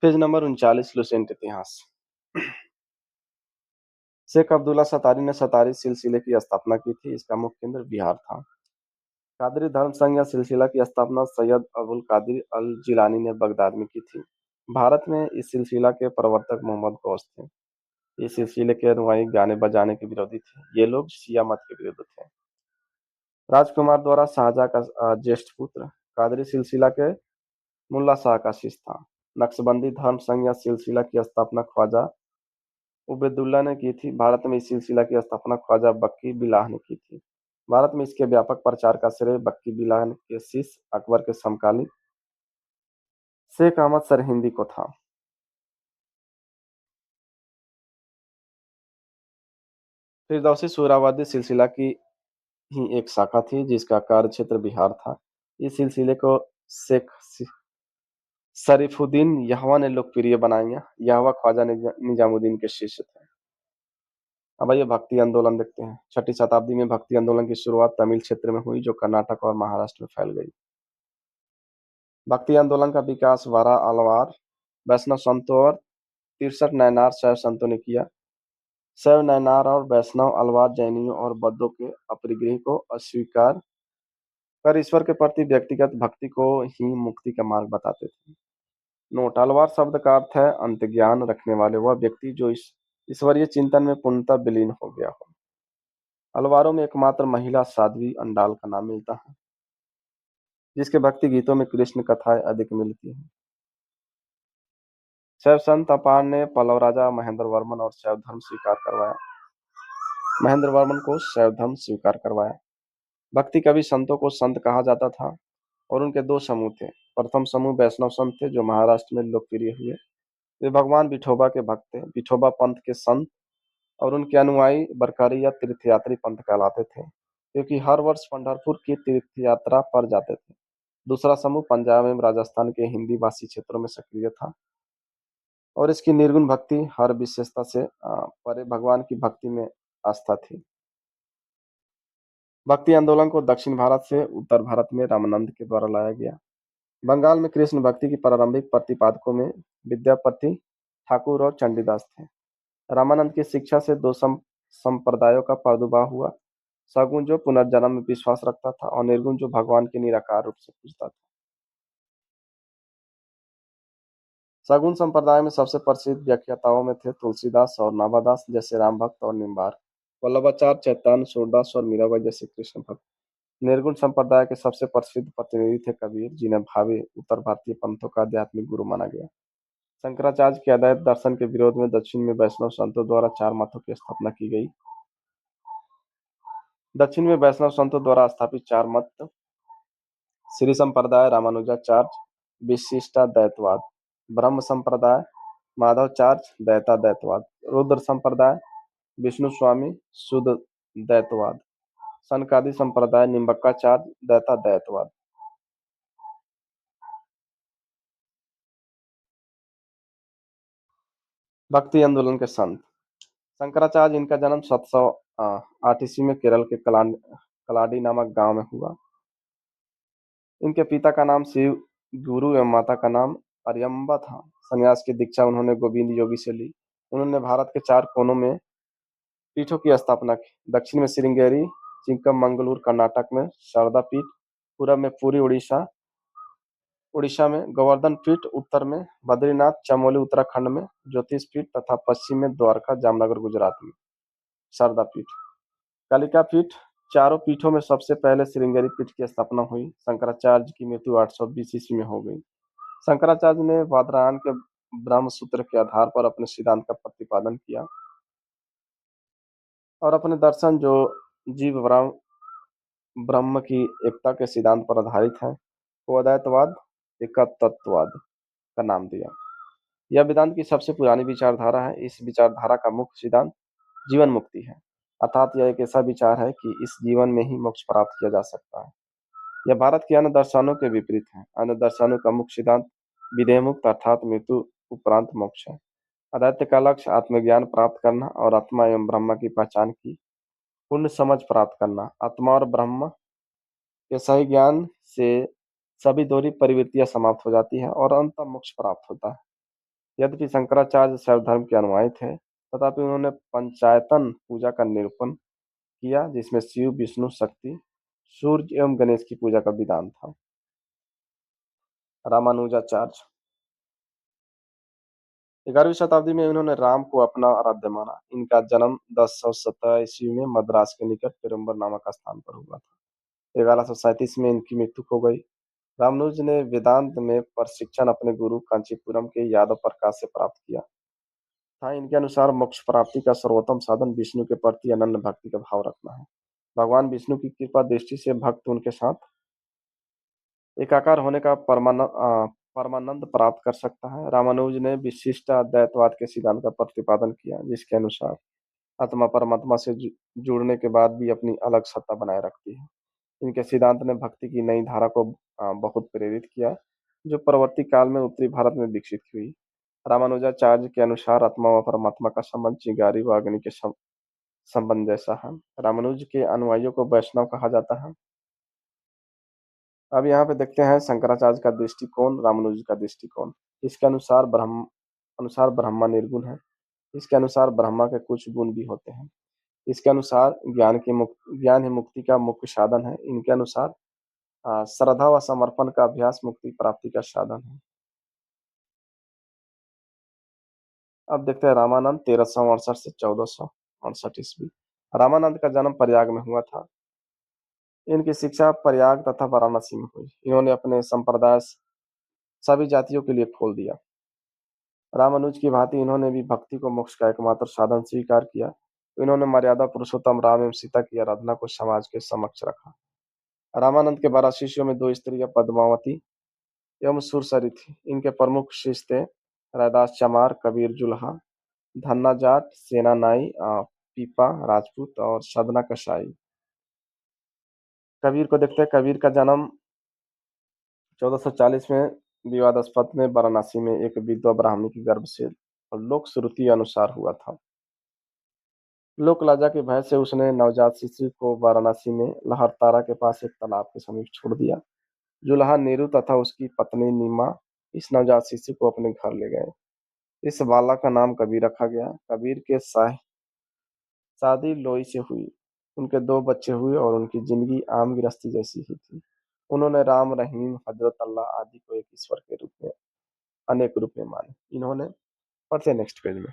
Page number 39 Lucent इतिहास। शेख अब्दुल्ला सतारी ने सतारी सिलसिले की स्थापना की थी। इसका मुख्य केंद्र बिहार था। कादरी धर्म संघ या सिलसिला की स्थापना सैयद अबुल कादिर अल जिलानी ने बगदाद में की थी। भारत में इस सिलसिला के प्रवर्तक मोहम्मद गौस थे। इस सिलसिले के अनुयायी गाने बजाने के विरोधी थे। ये लोग शिया मत के विरुद्ध थे। राजकुमार द्वारा शाहजहां का ज्येष्ठ पुत्र कादरी सिलसिला के मुल्ला शाह का शिष्य था। नक्शबंदी धर्म संघ या सिलसिला की स्थापना ख्वाजा उबैदुल्ला ने की थी। भारत में इस सिलसिला की स्थापना ख्वाजा बक्की बिलाह ने की थी। भारत में इसके व्यापक प्रचार का श्रेय बक्की बिलाह के शिष्य अकबर के समकालीन शेख अहमद सरहिंदी को था। फिरदौसी सुहरावर्दी सिलसिला की ही एक शाखा थी जिसका कार्यक्षेत्र बिहार था। इस सिलसिले को शेख शरीफुद्दीन यहवा ने लोकप्रिय बनाया। यहवा ख्वाजा निजामुद्दीन के शिष्य थे। अब आइए भक्ति आंदोलन देखते हैं। 6ठी शताब्दी में भक्ति आंदोलन की शुरुआत तमिल क्षेत्र में हुई जो कर्नाटक और महाराष्ट्र में फैल गई। भक्ति आंदोलन का विकास वारा अलवार वैष्णव संतों और 63 नयनार शैव संतों ने किया। शैव नयनार और वैष्णव अलवार जैनियों और बौद्धों के अपरिग्रह को अस्वीकार कर ईश्वर के प्रति व्यक्तिगत भक्ति को ही मुक्ति का मार्ग बताते थे। नोट: अलवार शब्द का अर्थ है अंतर्ज्ञान रखने वाले, वह व्यक्ति जो इस ईश्वरीय चिंतन में पूर्णतः विलीन हो गया हो। अलवारों में एकमात्र महिला साध्वी अंडाल का नाम मिलता है जिसके भक्ति गीतों में कृष्ण कथाएं अधिक मिलती हैं। शैव संत अपार ने पल्लव राजा महेंद्र वर्मन और शैव धर्म स्वीकार करवाया। महेंद्र वर्मन को शैव धर्म स्वीकार करवाया। भक्ति कवि संतों को संत कहा जाता था और उनके दो समूह थे। प्रथम समूह वैष्णव संत थे जो महाराष्ट्र में लोकप्रिय हुए। वे भगवान विठोबा के भक्त थे। विठोबा पंथ के संत और उनके अनुयायी बरकारी या तीर्थयात्री पंथ कहलाते थे क्योंकि हर वर्ष पंढरपुर की तीर्थ यात्रा पर जाते थे। दूसरा समूह पंजाब एवं राजस्थान के हिंदी भाषी क्षेत्रों में सक्रिय था और इसकी निर्गुण भक्ति हर विशेषता से परे भगवान की भक्ति में आस्था थी। भक्ति आंदोलन को दक्षिण भारत से उत्तर भारत में रामानंद के द्वारा लाया गया। बंगाल में कृष्ण भक्ति की प्रारंभिक प्रतिपादकों में विद्यापति ठाकुर और चंडीदास थे। रामानंद की शिक्षा से दो संप्रदायों का प्रादुर्भाव हुआ। सगुण जो पुनर्जन्म में विश्वास रखता था और निर्गुण जो भगवान के निराकार रूप से पूजता था। सगुण संप्रदाय में सबसे प्रसिद्ध व्याख्याताओं में थे तुलसीदास और नाभादास जैसे राम भक्त और निम्बार, वल्लभाचार्य, चैतन्य, सूरदास और मीराबाई जैसे कृष्ण भक्त। निर्गुण संप्रदाय के सबसे प्रसिद्ध प्रतिनिधि थे कबीर, जिन्हें भावे उत्तर भारतीय पंथों का आध्यात्मिक गुरु माना गया। शंकराचार्य के अद्वैत दर्शन के विरोध में दक्षिण में वैष्णव संतों द्वारा 4 मतों की स्थापना की गई। दक्षिण में वैष्णव संतों द्वारा स्थापित 4 मत श्री संप्रदाय, रामानुजाचार्य, विशिष्टाद्वैतवाद, ब्रह्म संप्रदाय, माधवाचार्य, द्वैताद्वैतवाद, रुद्र संप्रदाय, विष्णु स्वामी, शुद्ध द्वैतवाद, सनकादि संप्रदाय, निम्बक्काचार्य, द्वैताद्वैतवाद। भक्ति आंदोलन के संत: शंकराचार्य, इनका जन्म 708 ईस्वी में केरल के कलाडी नामक गांव में हुआ। इनके पिता का नाम शिव गुरु एवं माता का नाम अरियम्बा था। संन्यास की दीक्षा उन्होंने गोविंद योगी से ली। उन्होंने भारत के 4 कोनों में पीठों की स्थापना की। दक्षिण में श्रृंगेरी, चिक्कमंगलूर कर्नाटक में, शारदा पीठ, पूरब में पुरी उड़ीसा में, गोवर्धन पीठ उत्तर में, बद्रीनाथ चमोली उत्तराखंड में, ज्योतिष पीठ तथा पश्चिम में द्वारका जामनगर गुजरात में शारदा पीठ। कालिका पीठ। चारों पीठों में सबसे पहले श्रृंगेरी पीठ की स्थापना हुई। शंकराचार्य की मृत्यु 820 ईस्वी में हो गई। शंकराचार्य ने बादरायण के ब्रह्म सूत्र के आधार पर अपने सिद्धांत का प्रतिपादन किया और अपने दर्शन जो जीव ब्रह्म की एकता के सिद्धांत पर आधारित है को अद्वैतवाद एकतत्ववाद का नाम दिया। यह वेदांत की सबसे पुरानी विचारधारा है। इस विचारधारा का मुख्य सिद्धांत जीवन मुक्ति है, अर्थात यह एक ऐसा विचार है कि इस जीवन में ही मोक्ष प्राप्त किया जा सकता है। यह भारत के अन्य दर्शनों के विपरीत है। अन्य दर्शनों का मुख्य सिद्धांत विदेह मुक्त अर्थात मृत्यु उपरांत मोक्ष है। अद्वैत का लक्ष्य आत्मज्ञान प्राप्त करना और आत्मा एवं ब्रह्म की पहचान की पूर्ण समझ प्राप्त करना। आत्मा और ब्रह्म के सही ज्ञान से सभी दोहरी प्रवृत्तियां समाप्त हो जाती है और अंततः मोक्ष प्राप्त होता है। यद्यपि शंकराचार्य शैव धर्म के अनुयायी थे, तथापि उन्होंने पंचायतन पूजा का निरूपण किया, जिसमें शिव, विष्णु, शक्ति, सूर्य एवं गणेश की पूजा का विधान था। रामानुजाचार्य 11वीं शताब्दी में इन्होंने राम को अपना आराध्य माना। इनका जन्म 1017 ईस्वी में मद्रास के निकट पेरुम्बर नामक स्थान पर हुआ था। 1137 में इनकी मृत्यु हो गई। रामानुज ने वेदांत में प्रशिक्षण अपने गुरु कांचीपुरम के यादव प्रकाश से प्राप्त किया था। इनके अनुसार मोक्ष प्राप्ति का सर्वोत्तम साधन विष्णु के प्रति अनन्य भक्ति का भाव रखना है। भगवान विष्णु की कृपा दृष्टि से भक्त उनके साथ एकाकार होने का परमानंद प्राप्त कर सकता है। रामानुज ने विशिष्ट अद्वैतवाद के सिद्धांत का प्रतिपादन किया, जिसके अनुसार आत्मा परमात्मा से जुड़ने के बाद भी अपनी अलग सत्ता बनाए रखती है। इनके सिद्धांत ने भक्ति की नई धारा को बहुत प्रेरित किया, जो परवर्ती काल में उत्तरी भारत में विकसित हुई। रामानुजाचार्य के अनुसार आत्मा व परमात्मा का संबंध चिंगारी व अग्नि के संबंध जैसा है। रामानुज के अनुयायियों को वैष्णव कहा जाता है। अब यहाँ पे देखते हैं शंकराचार्य का दृष्टिकोण, रामानुज का दृष्टिकोण। इसके अनुसार ब्रह्मा निर्गुण है। इसके अनुसार ब्रह्मा के कुछ गुण भी होते हैं। इसके अनुसार ज्ञान ही मुक्ति का मुख्य साधन है। इनके अनुसार श्रद्धा व समर्पण का अभ्यास मुक्ति प्राप्ति का साधन है। अब देखते हैं रामानंद 1368 से 1468 ईस्वी। रामानंद का जन्म प्रयाग में हुआ था। इनकी शिक्षा प्रयाग तथा वाराणसी में हुई। इन्होंने अपने संप्रदाय सभी जातियों के लिए खोल दिया। रामानुज की भांति इन्होंने भी भक्ति को मोक्ष का एकमात्र साधन स्वीकार किया। इन्होंने मर्यादा पुरुषोत्तम राम एवं सीता की आराधना को समाज के समक्ष रखा। रामानंद के 12 शिष्यों में 2 स्त्रियां पद्मावती एवं सुरसरी थी। इनके प्रमुख शिष्य थे रैदास चमार, कबीर जुल्हा, धन्ना जाट, सेना नाई, पीपा राजपूत और सदना कसाई। कबीर को देखते हैं। कबीर का जन्म 1440 में विवादास्पद में वाराणसी में एक विधवा ब्राह्मणी के गर्भ से और लोक श्रुति अनुसार हुआ था। लोक लाजा के भय से उसने नवजात शिशु को वाराणसी में लहरतारा के पास एक तालाब के समीप छोड़ दिया। जुल्हा नीरू तथा उसकी पत्नी नीमा इस नवजात शिशु को अपने घर ले गए। इस बालक का नाम कबीर रखा गया। कबीर के शादी लोई से हुई। उनके 2 बच्चे हुए और उनकी जिंदगी आम गृहस्थी जैसी ही थी। उन्होंने राम, रहीम, हजरत अल्लाह आदि को एक ईश्वर के रूप में अनेक रूप में माने। इन्होंने पढ़ते नेक्स्ट पेज में।